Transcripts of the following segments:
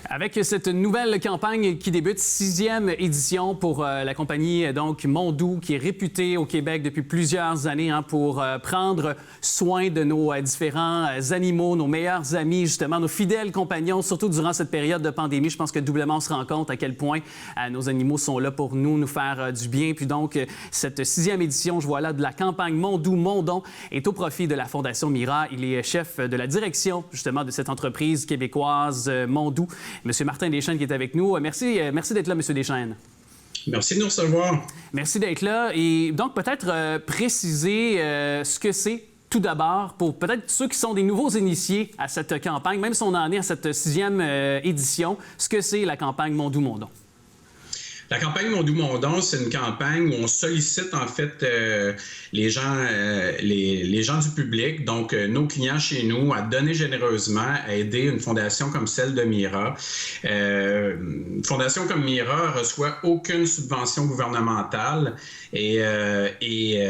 Avec cette nouvelle campagne qui débute, 6e édition pour la compagnie donc Mondou, qui est réputée au Québec depuis plusieurs années pour prendre soin de nos différents animaux, nos meilleurs amis, justement, nos fidèles compagnons, surtout durant cette période de pandémie. Je pense que doublement on se rend compte à quel point nos animaux sont là pour nous faire du bien. Puis donc, cette 6e édition, je vois là, de la campagne Mondou, Mon Don, est au profit de la Fondation Mira. Il est chef de la direction, justement, de cette entreprise québécoise Mondou. Monsieur Martin Deschênes qui est avec nous. Merci d'être là, Monsieur Deschênes. Merci de nous recevoir. Merci d'être là. Et donc, peut-être préciser ce que c'est, tout d'abord, pour peut-être ceux qui sont des nouveaux initiés à cette campagne, même si on en est à cette 6e édition, ce que c'est la campagne Mondou, Mon Don. La campagne Mondou, Mon Don, c'est une campagne où on sollicite en fait les gens du public, donc nos clients chez nous, à donner généreusement, à aider une fondation comme celle de Mira. Une fondation comme Mira reçoit aucune subvention gouvernementale et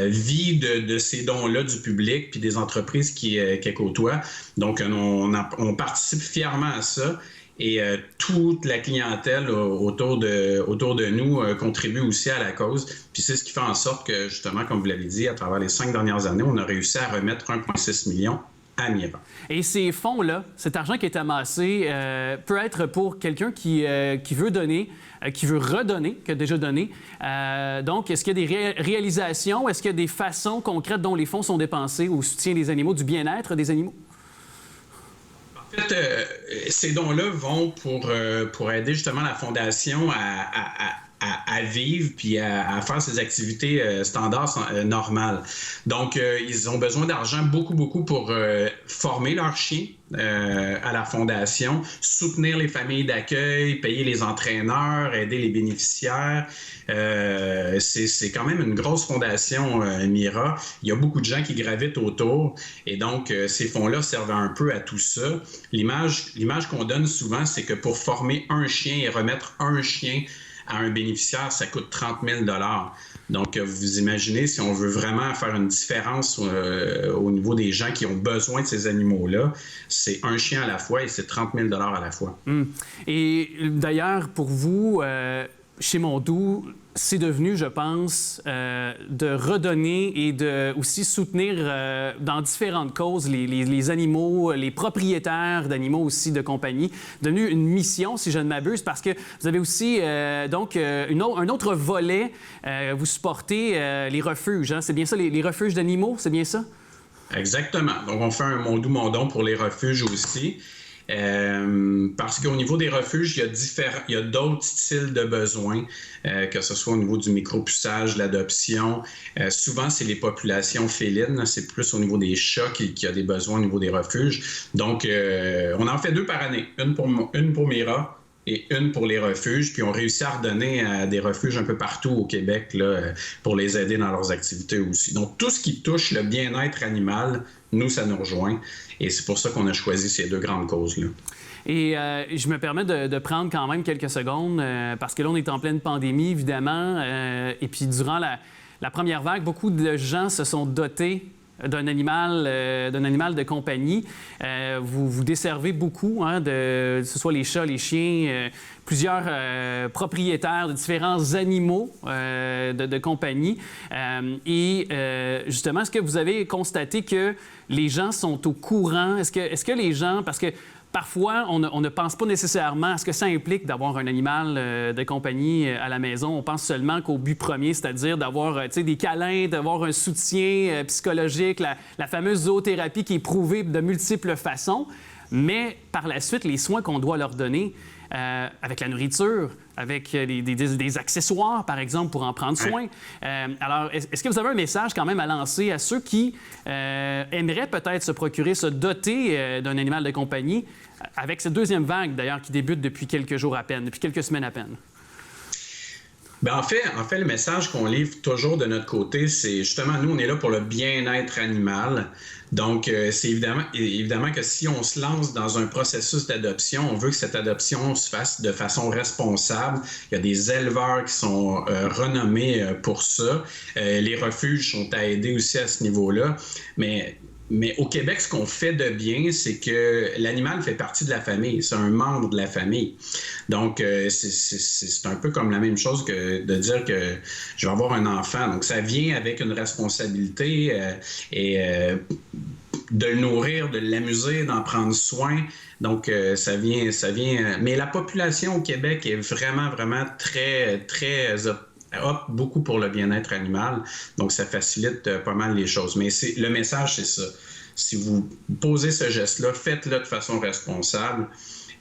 vit de ces dons-là du public puis des entreprises qui côtoient. Donc on participe fièrement à ça. Et toute la clientèle autour de nous contribue aussi à la cause. Puis c'est ce qui fait en sorte que, justement, comme vous l'avez dit, à travers les 5 dernières années, on a réussi à remettre 1,6 million à Mira. Et ces fonds-là, cet argent qui est amassé, peut être pour quelqu'un qui veut donner, qui veut redonner, qui a déjà donné. Donc, est-ce qu'il y a des réalisations? Est-ce qu'il y a des façons concrètes dont les fonds sont dépensés au soutien des animaux, du bien-être des animaux? En fait, ces dons-là vont pour aider justement la Fondation à vivre puis à faire ses activités standards normales. Donc, ils ont besoin d'argent beaucoup pour former leurs chiens à la Fondation, soutenir les familles d'accueil, payer les entraîneurs, aider les bénéficiaires. C'est quand même une grosse fondation, Mira. Il y a beaucoup de gens qui gravitent autour et donc ces fonds-là servent un peu à tout ça. L'image qu'on donne souvent, c'est que pour former un chien et remettre un chien à un bénéficiaire, ça coûte 30 000 $. Donc, vous imaginez, si on veut vraiment faire une différence au niveau des gens qui ont besoin de ces animaux-là, c'est un chien à la fois et c'est 30 000 $ à la fois. Et d'ailleurs, pour vous, chez Mondou, c'est devenu, je pense, de redonner et de aussi soutenir dans différentes causes les animaux, les propriétaires d'animaux aussi de compagnie. Devenu une mission, si je ne m'abuse, parce que vous avez aussi donc un autre volet. Vous supportez les refuges. Hein? C'est bien ça, les refuges d'animaux, c'est bien ça? Exactement. Donc, on fait un Mondou, Mon Don pour les refuges aussi. Parce qu'au niveau des refuges, il y a d'autres styles de besoins, que ce soit au niveau du micropuçage, l'adoption. Souvent, c'est les populations félines. C'est plus au niveau des chats qui a des besoins au niveau des refuges. Donc, on en fait 2 par année. Une pour Mira et une pour les refuges. Puis on réussit à redonner à des refuges un peu partout au Québec là, pour les aider dans leurs activités aussi. Donc, tout ce qui touche le bien-être animal, nous, ça nous rejoint. Et c'est pour ça qu'on a choisi ces 2 grandes causes-là. Et je me permets de prendre quand même quelques secondes, parce que là, on est en pleine pandémie, évidemment. Et puis, durant la première vague, beaucoup de gens se sont dotés d'un animal de compagnie. Vous desservez beaucoup, que ce soit les chats, les chiens, plusieurs propriétaires de différents animaux de compagnie. Justement, est-ce que vous avez constaté que les gens sont au courant? Est-ce que les gens... Parce que parfois, on ne pense pas nécessairement à ce que ça implique d'avoir un animal de compagnie à la maison. On pense seulement qu'au but premier, c'est-à-dire d'avoir des câlins, d'avoir un soutien psychologique, la fameuse zoothérapie qui est prouvée de multiples façons. Mais par la suite, les soins qu'on doit leur donner, avec la nourriture, avec des accessoires, par exemple, pour en prendre soin. Alors, est-ce que vous avez un message quand même à lancer à ceux qui aimeraient peut-être se doter d'un animal de compagnie, avec cette 2e vague, d'ailleurs, qui débute depuis quelques jours à peine, depuis quelques semaines à peine? Bien, en fait, le message qu'on livre toujours de notre côté, c'est justement, nous, on est là pour le bien-être animal. Donc, c'est évidemment que si on se lance dans un processus d'adoption, on veut que cette adoption se fasse de façon responsable. Il y a des éleveurs qui sont renommés pour ça. Les refuges sont à aider aussi à ce niveau-là. Mais Mais au Québec, ce qu'on fait de bien, c'est que l'animal fait partie de la famille. C'est un membre de la famille. Donc, c'est un peu comme la même chose que de dire que je vais avoir un enfant. Donc, ça vient avec une responsabilité de le nourrir, de l'amuser, d'en prendre soin. Donc, ça vient. Mais la population au Québec est vraiment, vraiment très, très opte beaucoup pour le bien-être animal. Donc, ça facilite pas mal les choses. Mais le message, c'est ça. Si vous posez ce geste-là, faites-le de façon responsable.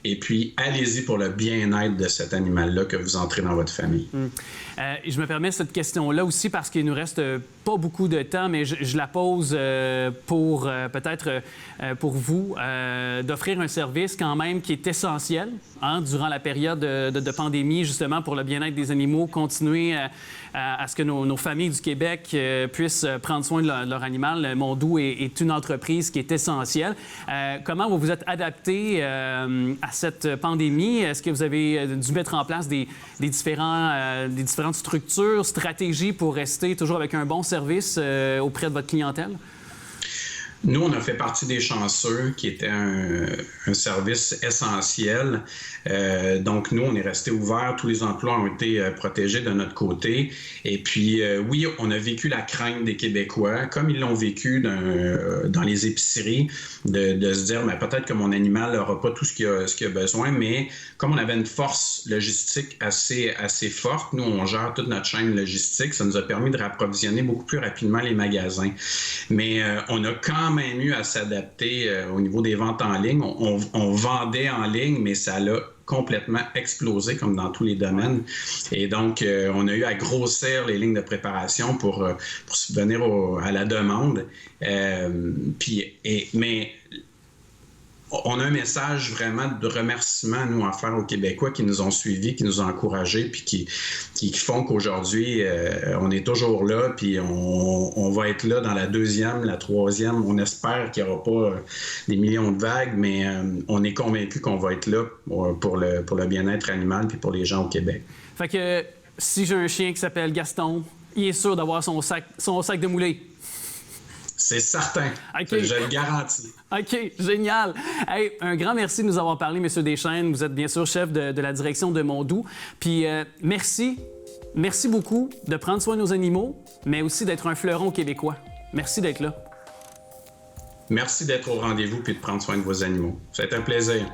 Et puis, allez-y pour le bien-être de cet animal-là que vous entrez dans votre famille. Je me permets cette question-là aussi parce qu'il nous reste pas beaucoup de temps, mais je la pose pour peut-être pour vous d'offrir un service quand même qui est essentiel durant la période de pandémie, justement pour le bien-être des animaux, continuer à ce que nos familles du Québec puissent prendre soin de leur animal. Mondou est une entreprise qui est essentielle. Comment vous vous êtes adapté à cette pandémie? Est-ce que vous avez dû mettre en place des différentes structures, stratégies pour rester toujours avec un bon service auprès de votre clientèle? Nous, on a fait partie des chanceux qui était un service essentiel. Donc, nous, on est resté ouvert. Tous les emplois ont été protégés de notre côté. Et puis, oui, on a vécu la crainte des Québécois, comme ils l'ont vécu dans les épiceries, de se dire, mais peut-être que mon animal n'aura pas tout ce qu'il a besoin. Mais comme on avait une force logistique assez forte, nous, on gère toute notre chaîne logistique. Ça nous a permis de rapprovisionner beaucoup plus rapidement les magasins. Mais on a quand même eu à s'adapter au niveau des ventes en ligne. On vendait en ligne, mais ça l'a complètement explosé, comme dans tous les domaines. Et donc, on a eu à grossir les lignes de préparation pour subvenir à la demande. Mais on a un message vraiment de remerciement, nous, à faire aux Québécois qui nous ont suivis, qui nous ont encouragés, puis qui font qu'aujourd'hui, on est toujours là, puis on va être là dans la deuxième, la troisième. On espère qu'il n'y aura pas des millions de vagues, mais on est convaincus qu'on va être là pour le bien-être animal puis pour les gens au Québec. Fait que si j'ai un chien qui s'appelle Gaston, il est sûr d'avoir son sac de moulé. C'est certain. Okay. Je le garantis. OK, génial. Hey, un grand merci de nous avoir parlé, M. Deschênes. Vous êtes bien sûr chef de la direction de Mondou. Puis merci beaucoup de prendre soin de nos animaux, mais aussi d'être un fleuron québécois. Merci d'être là. Merci d'être au rendez-vous puis de prendre soin de vos animaux. Ça a été un plaisir.